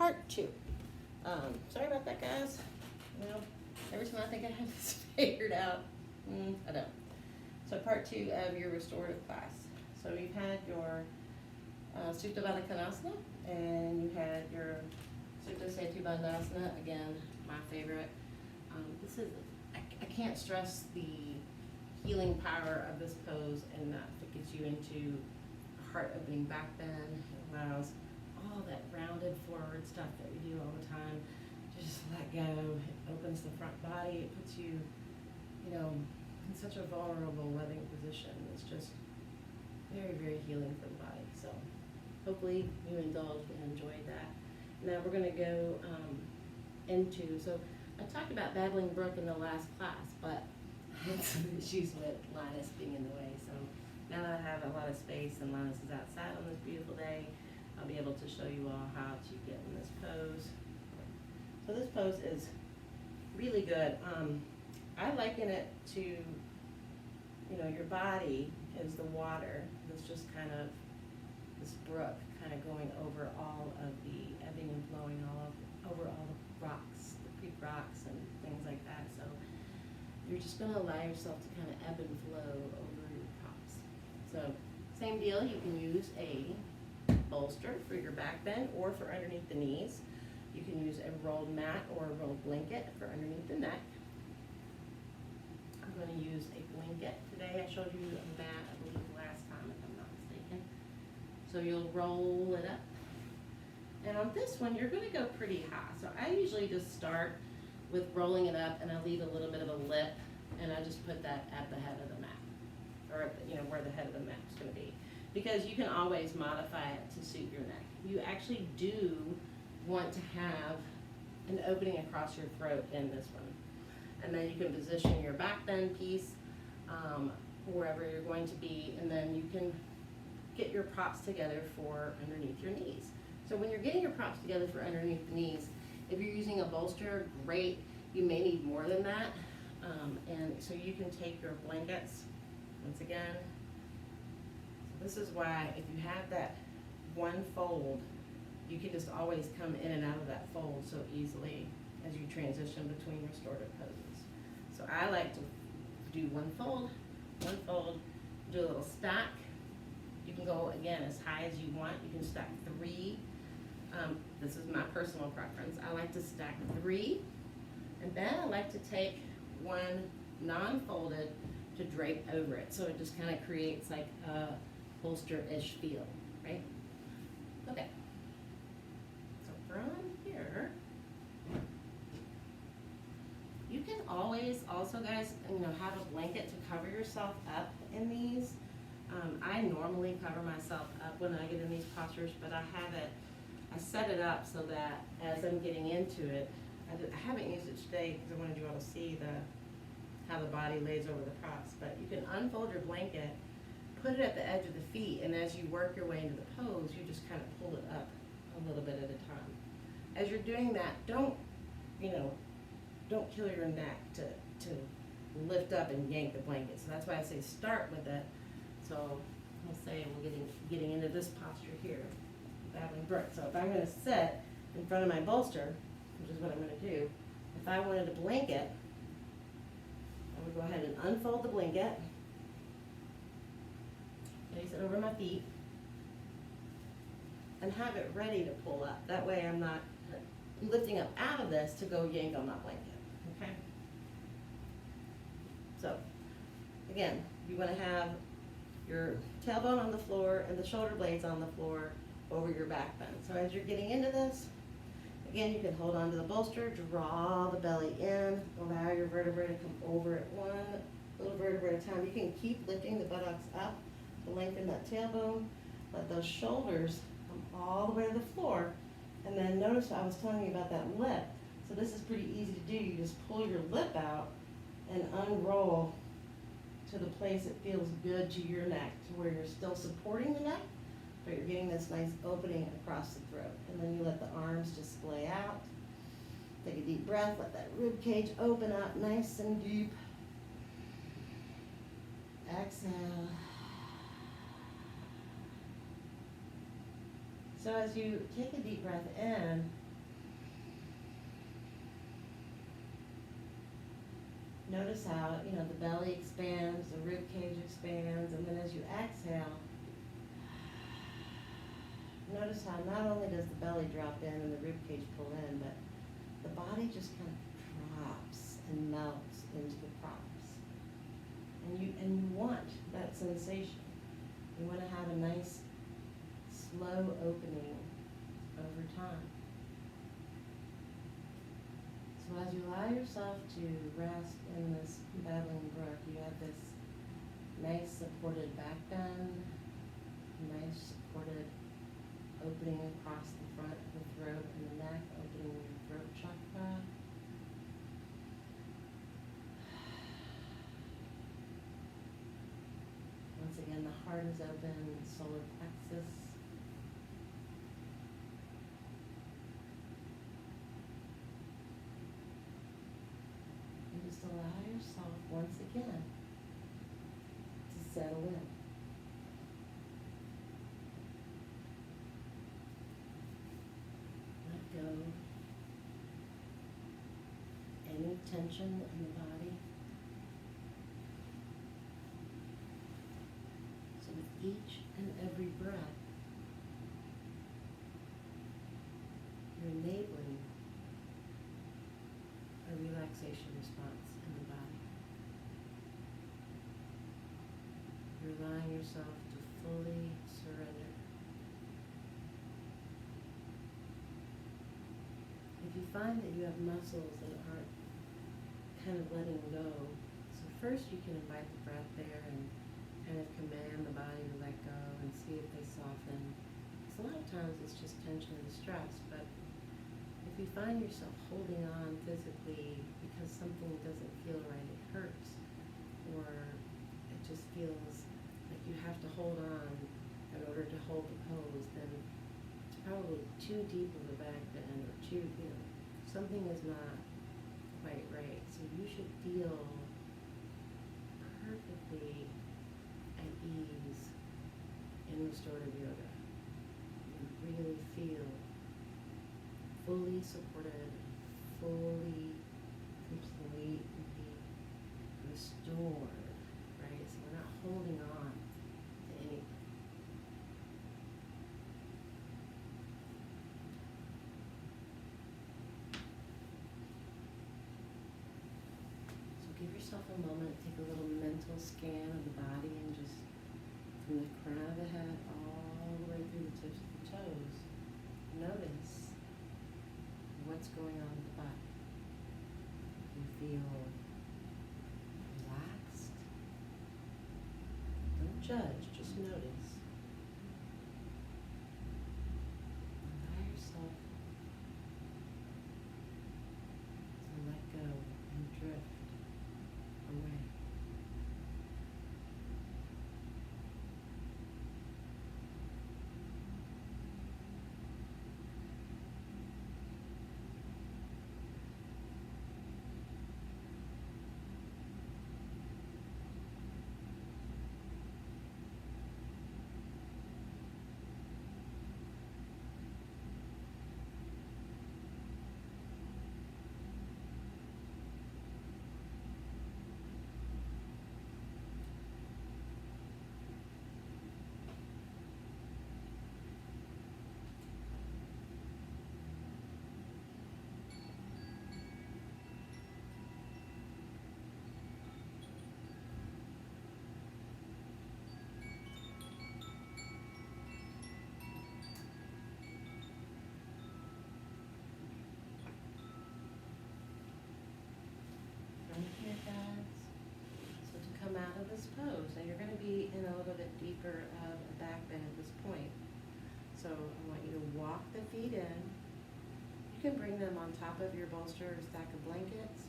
part 2. Sorry about that, guys. You know, every time I think I have this figured out, I don't. So part 2 of your restorative class. So you've had your Supta Baddha Konasana, and you had your Supta Setu Bandhasana, again, my favorite. This is, I can't stress the healing power of this pose, and that it gets you into heart opening back bend. It allows all that rounded forward stuff that we do all the time to just let go. It opens the front body. It puts you, you know, in such a vulnerable, loving position. It's just very, very healing for the body. So hopefully you indulged and enjoyed that. Now we're going to go into, so I talked about battling Brooke in the last class, but I had some issues with Linus being in the way. So now that I have a lot of space and Linus is outside on this beautiful day, I'll be able to show you all how to get in this pose. So this pose is really good. I liken it to, you know, your body is the water. It's just kind of this brook kind of going over all of the ebbing and flowing over all the rocks, the creek rocks and things like that. So you're just going to allow yourself to kind of ebb and flow over your props. So same deal, you can use a bolster for your back bend or for underneath the knees. You can use a rolled mat or a rolled blanket for underneath the neck. I'm going to use a blanket today. I showed you a mat, I believe, last time, if I'm not mistaken. So you'll roll it up. And on this one, you're going to go pretty high. So I usually just start with rolling it up, and I leave a little bit of a lip, and I just put that at the head of the mat, or at the, you know, where the head of the mat is going to be. Because you can always modify it to suit your neck. You actually do want to have an opening across your throat in this one. And then you can position your back bend piece wherever you're going to be, and then you can get your props together for underneath your knees. So when you're getting your props together for underneath the knees, if you're using a bolster, great. You may need more than that. And so you can take your blankets, once again. So this is why if you have that one fold, you can just always come in and out of that fold so easily as you transition between restorative poses. So I like to do one fold, do a little stack. You can go, again, as high as you want. You can stack 3. This is my personal preference. I like to stack 3, and then I like to take one non-folded to drape over it. So it just kind of creates like a bolster-ish feel, right? Okay. So from here, you can always also, guys, you know, have a blanket to cover yourself up in these. I normally cover myself up when I get in these postures, but I set it up so that as I'm getting into it, I haven't used it today because I wanted you all to see how the body lays over the props, but you can unfold your blanket, put it at the edge of the feet, and as you work your way into the pose, you just kind of pull it up a little bit at a time. As you're doing that, don't kill your neck to lift up and yank the blanket. So that's why I say start with it. So we'll say we're getting into this posture here, battling Brooke. So if I'm going to sit in front of my bolster, which is what I'm going to do, if I wanted a blanket, I would go ahead and unfold the blanket, place it over my feet, and have it ready to pull up. That way I'm not lifting up out of this to go yank on that blanket, okay? So, again, you want to have your tailbone on the floor and the shoulder blades on the floor over your back bend. So as you're getting into this, again, you can hold on to the bolster, draw the belly in, allow your vertebrae to come over at one little vertebrae at a time. You can keep lifting the buttocks up to lengthen that tailbone, let those shoulders come all the way to the floor. And then notice I was telling you about that lip. So this is pretty easy to do. You just pull your lip out and unroll to the place it feels good to your neck, to where you're still supporting the neck, but you're getting this nice opening across the throat. And then you let the arms just splay out. Take a deep breath, let that rib cage open up nice and deep. Exhale. So as you take a deep breath in, Notice how, the belly expands, the rib cage expands, and then as you exhale, notice how not only does the belly drop in and the rib cage pull in, but the body just kind of drops and melts into the props. And you want that sensation. You want to have a nice, slow opening over time. So as you allow yourself to rest in this babbling brook, you have this nice supported back bend, nice supported opening across the front of the throat and the neck, opening your throat chakra. Once again, the heart is open, solar plexus. And just allow yourself once again to settle in. Let go any tension in the body. So with each and every breath, you're enabling a relaxation response in the body. You're allowing yourself to fully surrender. If you find that you have muscles that aren't kind of letting go, so first you can invite the breath there and kind of command the body to let go and see if they soften. Because a lot of times it's just tension and stress, but if you find yourself holding on physically because something doesn't feel right, it hurts, or it just feels like you have to hold on in order to hold the pose, then it's probably too deep of a back bend or something is not quite right. So you should feel perfectly at ease in restorative yoga. You really feel fully supported, fully, completely restored, right? So we're not holding on to anything. So give yourself a moment, take a little mental scan of the body and just from the crown of the head all the way through the tips of the toes, notice what's going on with the body. You feel relaxed. Don't judge, just notice. Allow yourself to let go and drift away. Here, guys. So to come out of this pose, now you're going to be in a little bit deeper of a back bend at this point. So I want you to walk the feet in. You can bring them on top of your bolster or stack of blankets.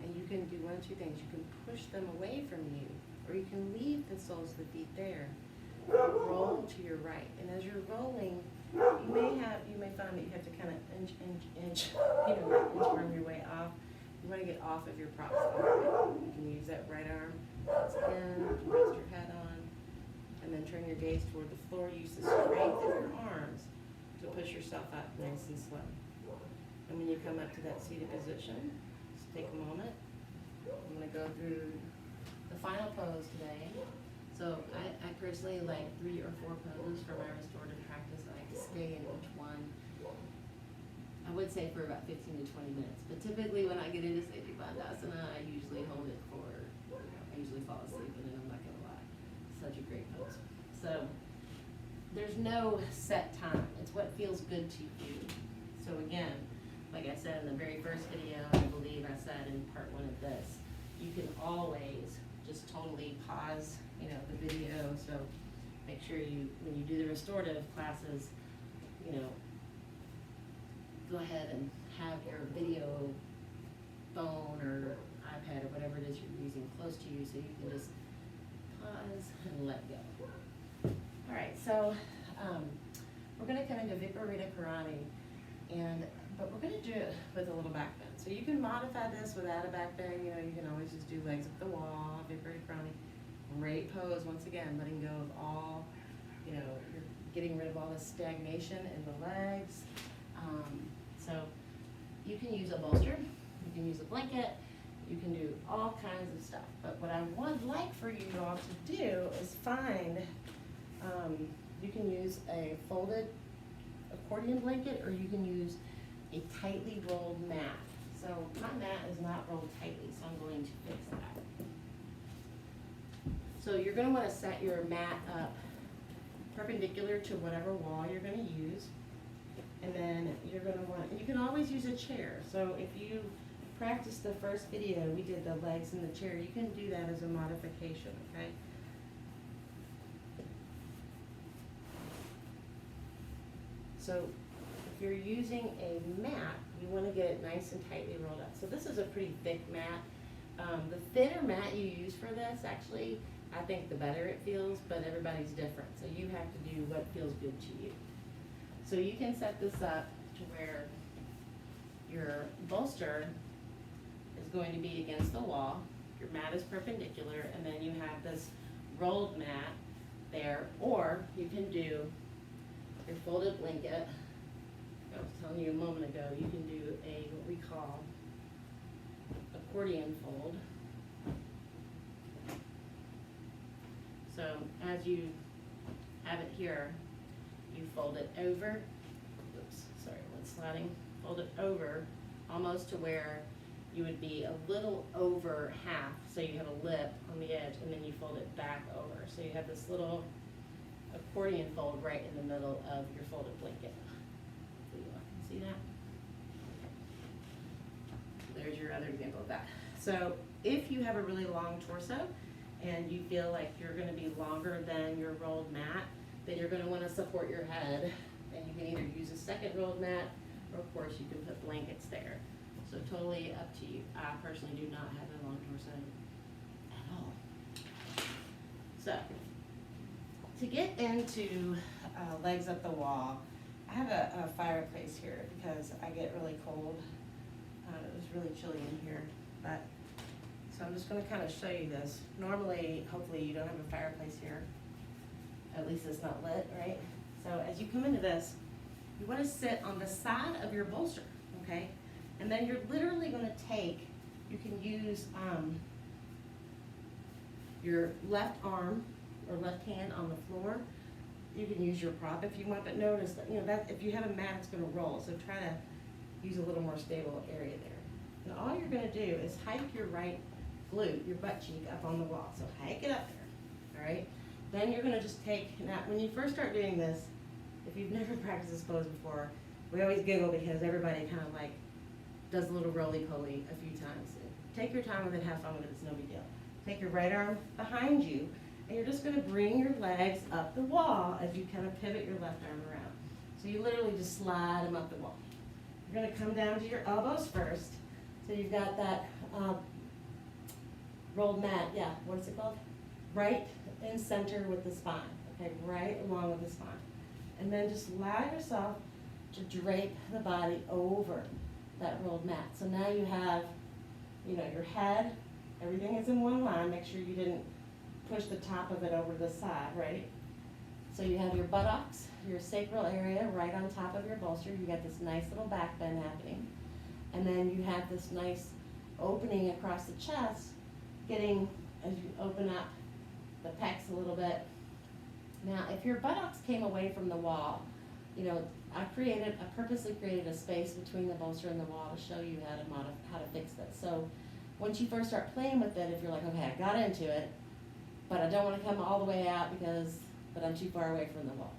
And you can do one of two things. You can push them away from you, or you can leave the soles of the feet there. Roll to your right. And as you're rolling, you may find that you have to kind of inch from your way off. You want to get off of your props. You can use that right arm in, rest your head on, and then turn your gaze toward the floor. Use the strength of your arms to push yourself up nice and slow. And when you come up to that seated position, just take a moment I'm gonna go through the final pose today. So I personally like 3 or 4 poses for my restorative practice. I like to stay in each one. I would say for about 15 to 20 minutes, but typically when I get into Setu Bandhasana, I usually hold it for, I usually fall asleep, and then I'm not gonna lie, such a great pose. So there's no set time. It's what feels good to you. So again, like I said in the very first video, I believe I said in part 1 of this, you can always just totally pause, the video. So make sure when you do the restorative classes, go ahead and have your video phone or iPad or whatever it is you're using close to you, so you can just pause and let go. All right, so we're going to come into Viparita Karani, but we're going to do it with a little back bend. So you can modify this without a back bend. You can always just do legs up the wall, Viparita Karani. Great pose, once again, letting go of all, you're getting rid of all the stagnation in the legs. So you can use a bolster, you can use a blanket, you can do all kinds of stuff. But what I would like for you all to do is find, you can use a folded accordion blanket, or you can use a tightly rolled mat. So my mat is not rolled tightly, so I'm going to fix that. So you're going to want to set your mat up perpendicular to whatever wall you're going to use. And then you're going to want, you can always use a chair. So if you practiced the first video, we did the legs in the chair, you can do that as a modification, okay? So if you're using a mat, you want to get it nice and tightly rolled up. So this is a pretty thick mat. The thinner mat you use for this, actually, I think the better it feels, but everybody's different. So you have to do what feels good to you. So you can set this up to where your bolster is going to be against the wall, your mat is perpendicular, and then you have this rolled mat there, or you can do your folded blanket. I was telling you a moment ago, you can do what we call accordion fold. So as you have it here, you fold it over, fold it over almost to where you would be a little over half, so you have a lip on the edge, and then you fold it back over. So you have this little accordion fold right in the middle of your folded blanket. So you can see that? There's your other example of that. So if you have a really long torso and you feel like you're going to be longer than your rolled mat, then you're going to want to support your head, and you can either use a second rolled mat, or of course you can put blankets there. So totally up to you. I personally do not have a long torso at all. So to get into legs up the wall, I have a fireplace here because I get really cold. It was really chilly in here, but so I'm just going to kind of show you this. Normally, hopefully you don't have a fireplace here. At least it's not lit, right? So as you come into this, you want to sit on the side of your bolster, okay? And then you're literally going to take, you can use your left arm or left hand on the floor. You can use your prop if you want, but notice that, that if you have a mat, it's going to roll. So try to use a little more stable area there. And all you're going to do is hike your right glute, your butt cheek, up on the wall. So hike it up there, all right? Then you're going to just take, now when you first start doing this, if you've never practiced this pose before, we always giggle because everybody kind of like does a little roly-poly a few times. Take your time with it, have fun with it, it's no big deal. Take your right arm behind you, and you're just going to bring your legs up the wall as you kind of pivot your left arm around. So you literally just slide them up the wall. You're going to come down to your elbows first. So you've got that rolled mat, what's it called? Right in center with the spine, okay, right along with the spine. And then just allow yourself to drape the body over that rolled mat. So now you have, your head, everything is in one line. Make sure you didn't push the top of it over to the side, right? So you have your buttocks, your sacral area right on top of your bolster. You got this nice little back bend happening. And then you have this nice opening across the chest, getting, as you open up the pecs a little bit. Now, if your buttocks came away from the wall, you know, I purposely created a space between the bolster and the wall to show you how to fix this. So once you first start playing with it, if you're like, okay, I got into it, but I don't want to come all the way out but I'm too far away from the wall.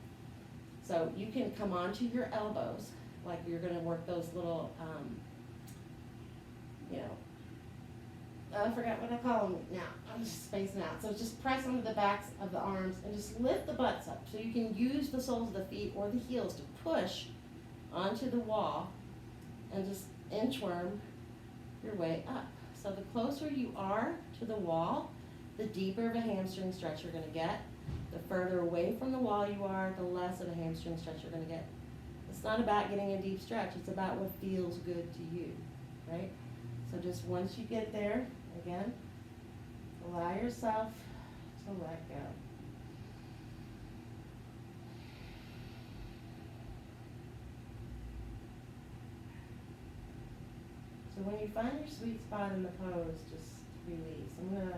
So you can come onto your elbows, like you're gonna work those little, you know, I forgot what I call them now. I'm just spacing out. So just press onto the backs of the arms and just lift the butts up. So you can use the soles of the feet or the heels to push onto the wall and just inchworm your way up. So the closer you are to the wall, the deeper of a hamstring stretch you're gonna get. The further away from the wall you are, the less of a hamstring stretch you're gonna get. It's not about getting a deep stretch, it's about what feels good to you, right? So just once you get there, again, allow yourself to let go. So when you find your sweet spot in the pose, just release.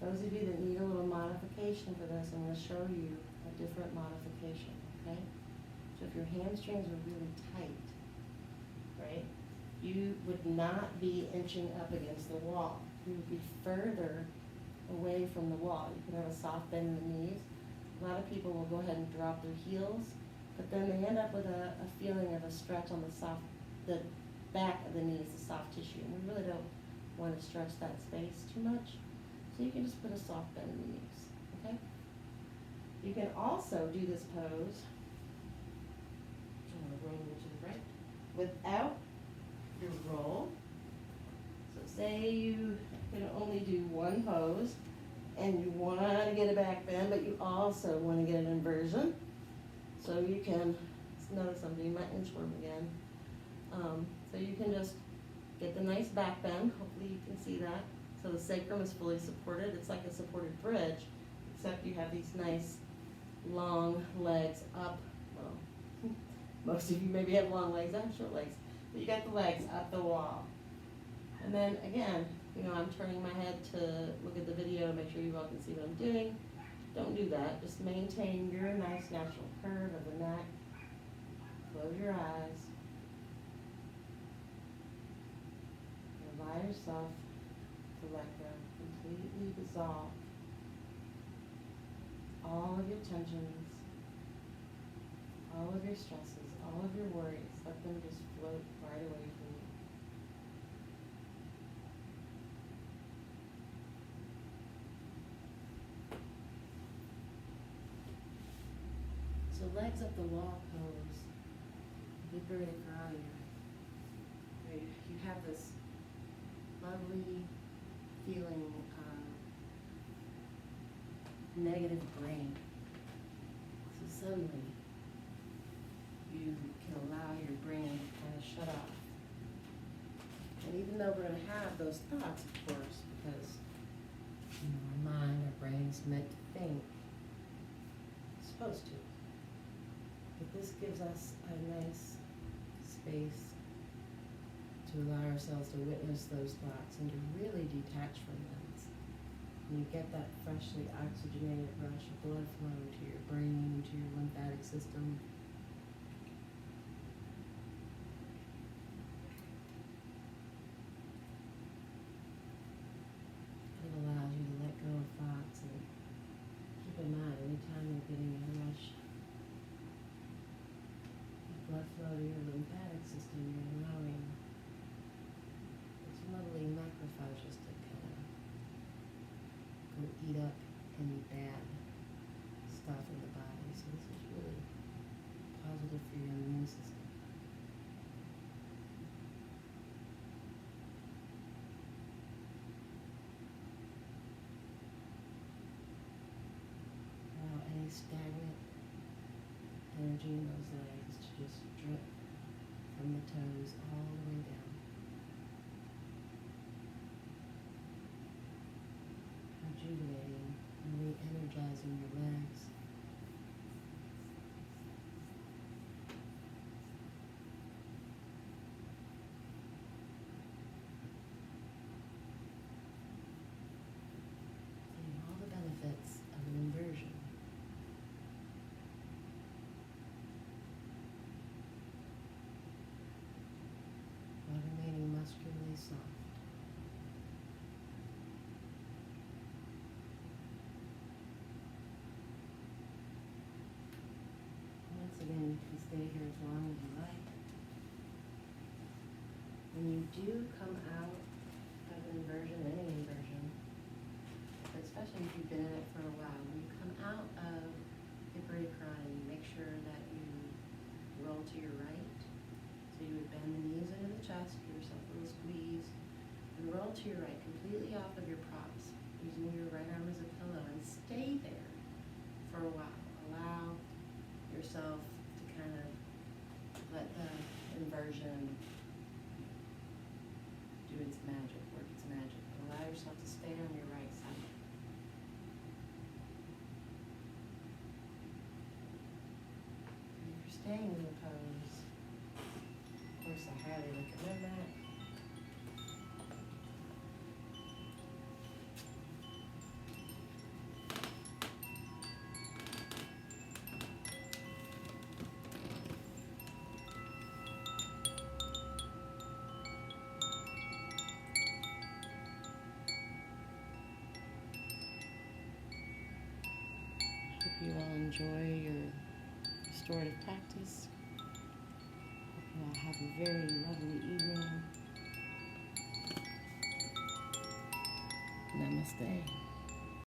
Those of you that need a little modification for this, I'm gonna show you a different modification, okay? So if your hamstrings are really tight, right, you would not be inching up against the wall. You would be further away from the wall. You can have a soft bend in the knees. A lot of people will go ahead and drop their heels, but then they end up with a feeling of a stretch on the back of the knees, the soft tissue. And we really don't want to stretch that space too much. So you can just put a soft bend in the knees, okay? You can also do this pose, I'm going to roll to the right, without your roll. So say you can only do one pose and you want to get a back bend, but you also want to get an inversion. So you can, notice I'm doing my inchworm again. So you can just get the nice back bend, hopefully you can see that. So the sacrum is fully supported. It's like a supported bridge, except you have these nice long legs up. Well, most of you maybe have long legs, I have short legs. But you got the legs up the wall. And then again, you know, I'm turning my head to look at the video to make sure you all can see what I'm doing. Don't do that. Just maintain your nice natural curve of the neck. Close your eyes. And allow yourself to let go, completely dissolve all of your tensions, all of your stresses, all of your worries. Let them just float right away from you. So legs up the wall pose. Liberated earlier. You have this lovely feeling of negative brain. So suddenly you can allow your brain to kind of shut off. And even though we're going to have those thoughts, of course, because our mind, our brain's meant to think, it's supposed to. But this gives us a nice space to allow ourselves to witness those thoughts and to really detach from them. And you get that freshly oxygenated rush of blood flow to your brain, to your lymphatic system. It allows you to let go of thoughts, and keep in mind, anytime you're getting a rush of blood flow to your lymphatic system, you're allowing those lovely macrophages to kind of go eat up any bad stuff in the body. So this is really positive for your immune system. Allow any stagnant energy in those legs to just drip from the toes all the way down. Rejuvenating and re-energizing your legs. do come out of inversion, any inversion, but especially if you've been in it for a while, when you come out of hip recline, you make sure that you roll to your right. So you would bend the knees into the chest, give yourself a little squeeze, and roll to your right, completely off of your props, using your right arm as a pillow, and stay there for a while. Allow yourself to kind of let the inversion do its magic, work its magic. Allow yourself to stay on your right side. And if you're staying in the pose, of course I highly recommend that. Hope you all enjoy your restorative practice. Hope you all have a very lovely evening. Namaste.